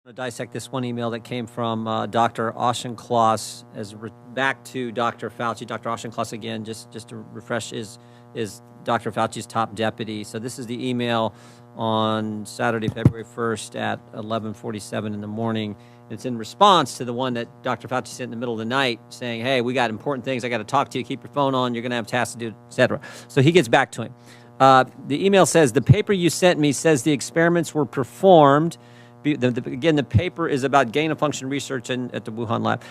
To dissect this one email that came from Dr. Auchincloss back to Dr. Fauci. Dr. Auchincloss, again, just to refresh, is Dr. Fauci's top deputy. So this is the email on Saturday, February 1st at 11:47 in the morning. It's in response to the one that Dr. Fauci sent in the middle of the night saying, hey, we got important things. I got to talk to you. Keep your phone on. You're going to have tasks to do, etc. So he gets back to him. The email says, the paper you sent me says the experiments were performed. Again, the paper is about gain-of-function research at the Wuhan lab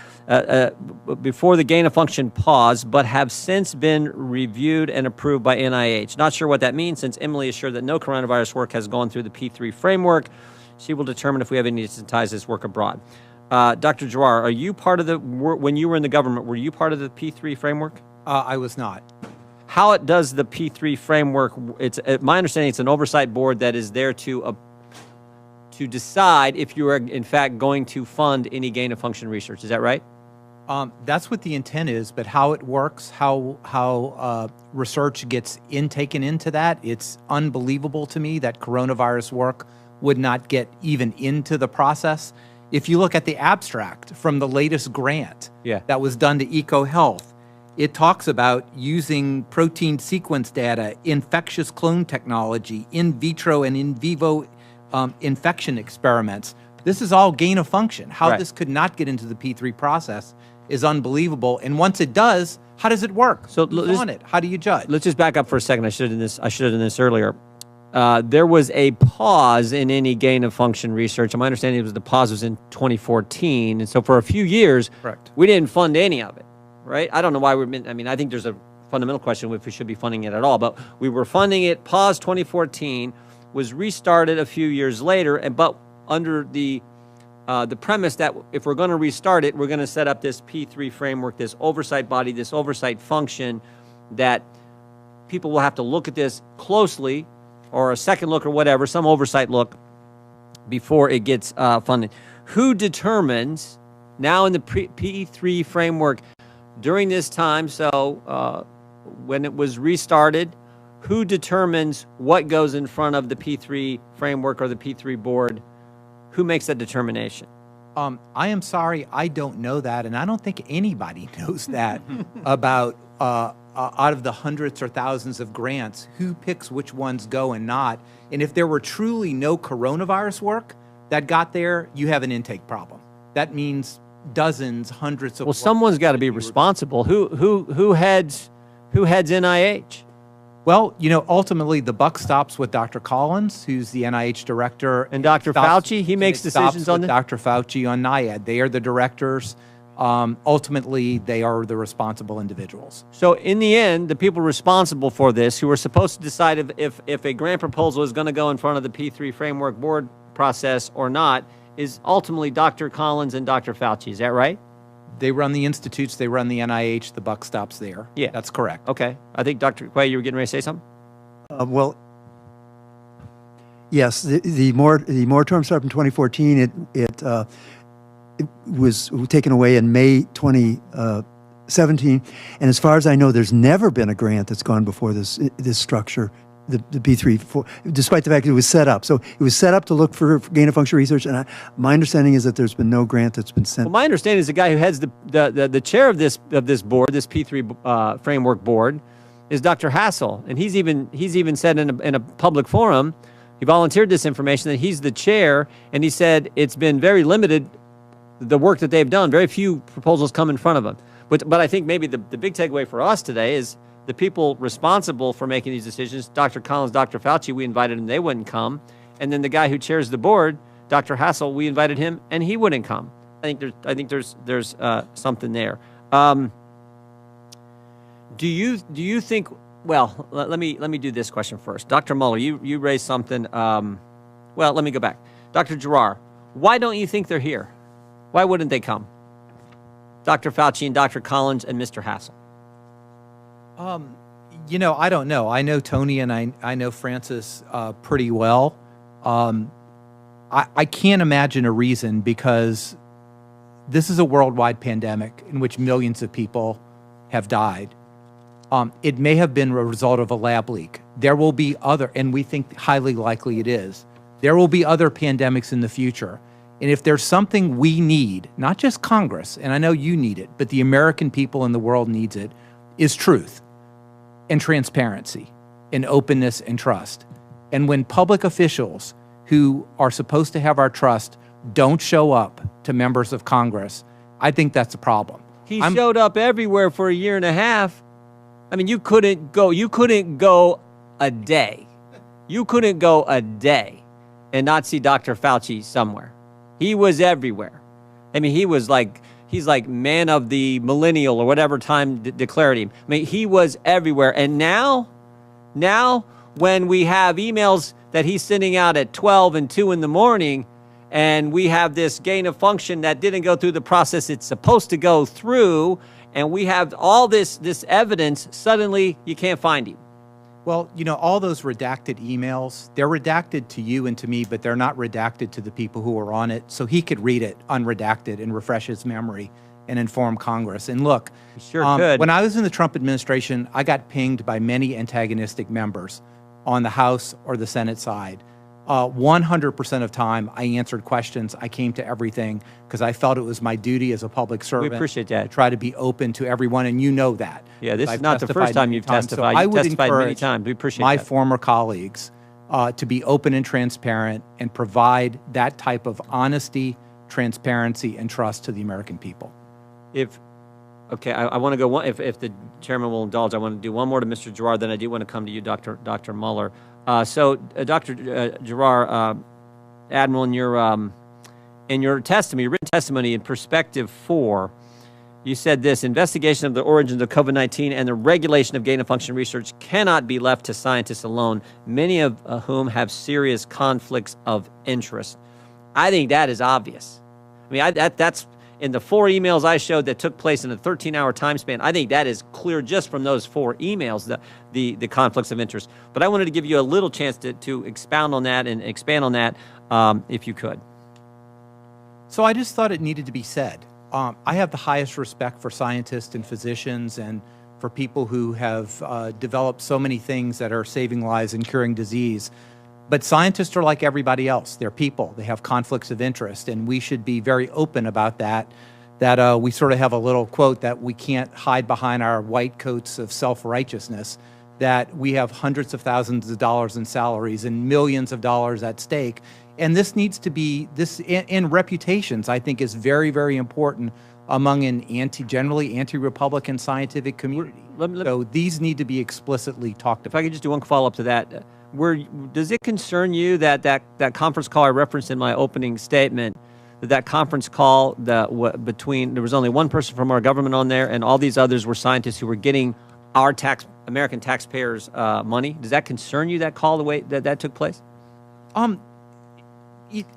before the gain-of-function pause, but have since been reviewed and approved by NIH. Not sure what that means, since Emily assured that no coronavirus work has gone through the P3 framework. She will determine if we have any to ties this work abroad. Dr. Giroir, are you part of when you were in the government, were you part of the P3 framework? I was not. How it does the P3 framework, my understanding it's an oversight board that is there to decide if you are, in fact, going to fund any gain-of-function research. Is that right? That's what the intent is, but how it works, how research gets taken into that, it's unbelievable to me that coronavirus work would not get even into the process. If you look at the abstract from the latest grant that was done to EcoHealth, it talks about using protein sequence data, infectious clone technology, in vitro and in vivo infection experiments. This is all gain of function. How this could not get into the P3 process is unbelievable. And once it does, how does it work? So who's on it? How do you judge? Let's just back up for a second. I should have done this earlier. There was a pause in any gain of function research. My understanding was the pause was in 2014, and so for a few years, we didn't fund any of it. Right? I don't know why I think there's a fundamental question if we should be funding it at all. But we were funding it. Paused 2014. Was restarted a few years later, but under the premise that if we're going to restart it, we're going to set up this P3 framework, this oversight body, this oversight function that people will have to look at this closely, or a second look or whatever, some oversight look before it gets funded. Who determines now in the P3 framework during this time, so when it was restarted, who determines what goes in front of the P3 framework or the P3 board? Who makes that determination? I am sorry, I don't know that, and I don't think anybody knows that about out of the hundreds or thousands of grants, who picks which ones go and not. And if there were truly no coronavirus work that got there, you have an intake problem. That means dozens, hundreds of. Well, someone's got to be responsible. Who heads NIH? Well, ultimately the buck stops with Dr. Collins, who's the NIH director. And Dr. Fauci, he makes decisions on this? Dr. Fauci on NIAID. They are the directors. Ultimately, they are the responsible individuals. So in the end, the people responsible for this, who are supposed to decide if a grant proposal is going to go in front of the P3 framework board process or not, is ultimately Dr. Collins and Dr. Fauci. Is that right? They run the institutes, they run the NIH, the buck stops there. Yeah. That's correct. Okay. I think, Dr. Quay, you were getting ready to say something? Well, yes, the moratorium started in 2014. It was taken away in May 2017. And as far as I know, there's never been a grant that's gone before this structure, the P3, despite the fact that it was set up. So it was set up to look for gain-of-function research, and my understanding is that there's been no grant that's been sent. Well, my understanding is the guy who heads the chair of this board, this P3 framework board, is Dr. Hassel, and he's even said in a public forum, he volunteered this information that he's the chair, and he said it's been very limited, the work that they've done. Very few proposals come in front of them. But I think maybe the big takeaway for us today is the people responsible for making these decisions, Dr. Collins, Dr. Fauci, we invited them, they wouldn't come. And then the guy who chairs the board, Dr. Hassel, we invited him, and he wouldn't come. I think there's something there. Do you think? Well, let me do this question first. Dr. Muller, you raised something. Well, let me go back. Dr. Giroir, why don't you think they're here? Why wouldn't they come? Dr. Fauci and Dr. Collins and Mr. Hassel. I don't know. I know Tony and I know Francis pretty well. I can't imagine a reason, because this is a worldwide pandemic in which millions of people have died. It may have been a result of a lab leak. There will be other, and we think highly likely it is, there will be other pandemics in the future. And if there's something we need, not just Congress, and I know you need it, but the American people in the world needs it, is truth and transparency and openness and trust. And when public officials who are supposed to have our trust don't show up to members of Congress, I think that's a problem. He showed up everywhere for a year and a half. I mean, you couldn't go a day. You couldn't go a day and not see Dr. Fauci somewhere. He was everywhere. I mean, he's like man of the millennial or whatever time declared him. I mean, he was everywhere. And now when we have emails that he's sending out at 12 and 2 in the morning, and we have this gain of function that didn't go through the process it's supposed to go through, and we have all this evidence, suddenly you can't find him. Well, you know, all those redacted emails, they're redacted to you and to me, but they're not redacted to the people who are on it. So he could read it unredacted and refresh his memory and inform Congress. And look, he sure could. When I was in the Trump administration, I got pinged by many antagonistic members on the House or the Senate side. 100% of time, I answered questions. I came to everything because I felt it was my duty as a public servant. We appreciate that. To try to be open to everyone, and you know that. Yeah, this is not the first time you've testified. You've testified many times. We appreciate my that. former colleagues to be open and transparent and provide that type of honesty, transparency, and trust to the American people. I want to go one. If the chairman will indulge, I want to do one more to Mr. Giroir. Then I do want to come to you, Dr. Mueller. Dr. Giroir, Admiral, in your testimony, your written testimony in Perspective 4, you said this: investigation of the origins of COVID-19 and the regulation of gain-of-function research cannot be left to scientists alone, many of whom have serious conflicts of interest. I think that is obvious. I mean, that's in the 4 emails I showed that took place in a 13-hour time span. I think that is clear just from those 4 emails, the conflicts of interest. But I wanted to give you a little chance to expound on that and expand on that, if you could. So I just thought it needed to be said. I have the highest respect for scientists and physicians and for people who have developed so many things that are saving lives and curing disease. But scientists are like everybody else. They're people. They have conflicts of interest, and we should be very open about that. That we sort of have a little quote that we can't hide behind our white coats of self-righteousness, that we have hundreds of thousands of dollars in salaries and millions of dollars at stake. And this needs to be, in reputations, I think is very, very important among an generally anti-Republican scientific community. So these need to be explicitly talked about. If I could just do one follow-up to that. Does it concern you that conference call I referenced in my opening statement, that conference call between, there was only one person from our government on there and all these others were scientists who were getting our American taxpayers' money? Does that concern you, that call, the way that took place?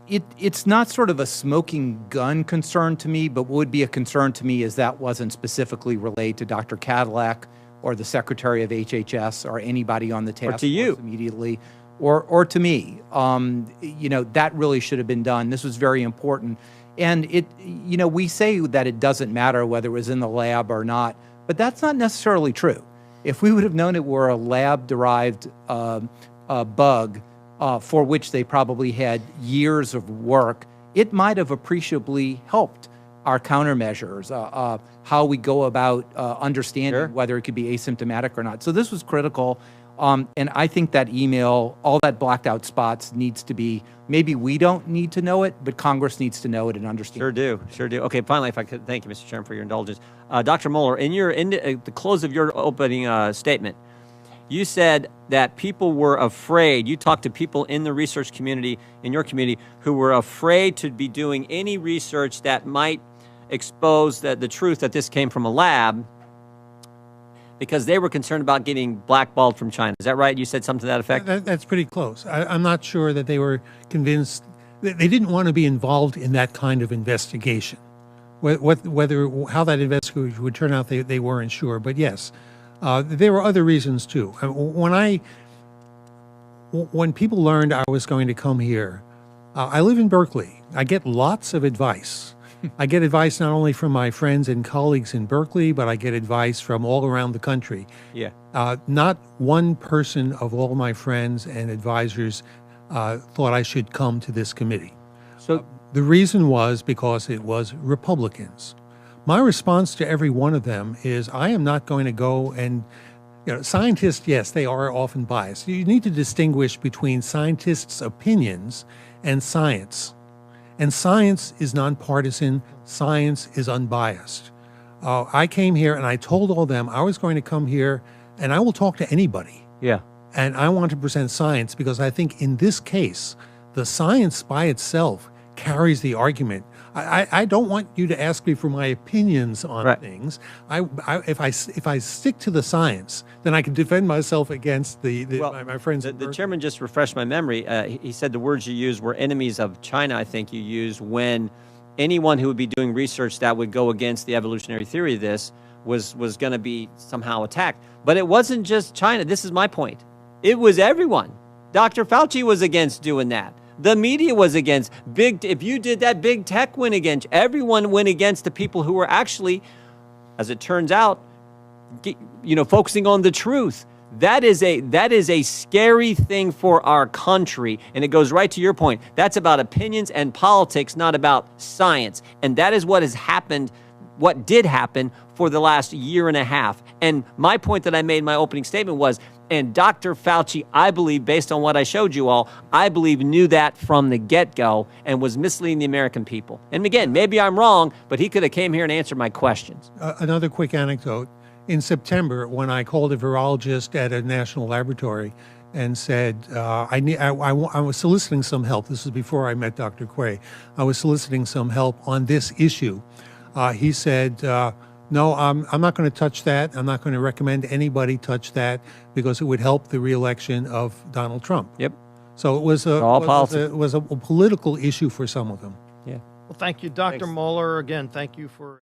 It's not sort of a smoking gun concern to me, but what would be a concern to me is that wasn't specifically related to Dr. Cadillac or the Secretary of HHS or anybody on the task force immediately, or to me. You know, that really should have been done. This was very important. And we say that it doesn't matter whether it was in the lab or not, but that's not necessarily true. If we would have known it were a lab-derived bug for which they probably had years of work, it might have appreciably helped our countermeasures, how we go about understanding whether it could be asymptomatic or not. So this was critical. And I think that email, all that blacked out spots needs to be, maybe we don't need to know it, but Congress needs to know it and understand it. Sure do. Okay, finally, if I could, thank you, Mr. Chairman, for your indulgence. Dr. Mueller, in the close of your opening statement, you said that people were afraid. You talked to people in the research community, in your community, who were afraid to be doing any research that might expose the truth that this came from a lab because they were concerned about getting blackballed from China. Is that right? You said something to that effect? That's pretty close. I'm not sure that they were convinced. They didn't want to be involved in that kind of investigation. How that investigation would turn out, they weren't sure. But yes, there were other reasons too. When people learned I was going to come here, I live in Berkeley. I get lots of advice. I get advice not only from my friends and colleagues in Berkeley, but I get advice from all around the country. Yeah. Not one person of all my friends and advisors thought I should come to this committee. So The reason was because it was Republicans. My response to every one of them is I am not going to go and, scientists, yes, they are often biased. You need to distinguish between scientists' opinions and science. And science is nonpartisan, science is unbiased. I came here and I told all them I was going to come here and I will talk to anybody. yeah. And I want to present science because I think in this case, the science by itself carries the argument. I don't want you to ask me for my opinions on Right. things. If I stick to the science, then I can defend myself against my friends. The chairman just refreshed my memory. He said the words you used were enemies of China, I think you used, when anyone who would be doing research that would go against the evolutionary theory of this was going to be somehow attacked. But it wasn't just China. This is my point. It was everyone. Dr. Fauci was against doing that. The media was against. If you did that, big tech went against. Everyone went against the people who were actually, as it turns out, focusing on the truth. That is a scary thing for our country, and it goes right to your point. That's about opinions and politics, not about science. And that is what has happened, what did happen for the last year and a half. And my point that I made in my opening statement was, and Dr. Fauci, I believe, based on what I showed you all, I believe knew that from the get-go and was misleading the American people. And again, maybe I'm wrong, but he could have came here and answered my questions. Another quick anecdote. In September, when I called a virologist at a national laboratory and said, I was soliciting some help. This was before I met Dr. Quay. I was soliciting some help on this issue. He said, no, I'm not going to touch that. I'm not going to recommend anybody touch that because it would help the reelection of Donald Trump. Yep. So it was a political issue for some of them. Yeah. Well, thank you, Dr. Mueller. Again, thank you for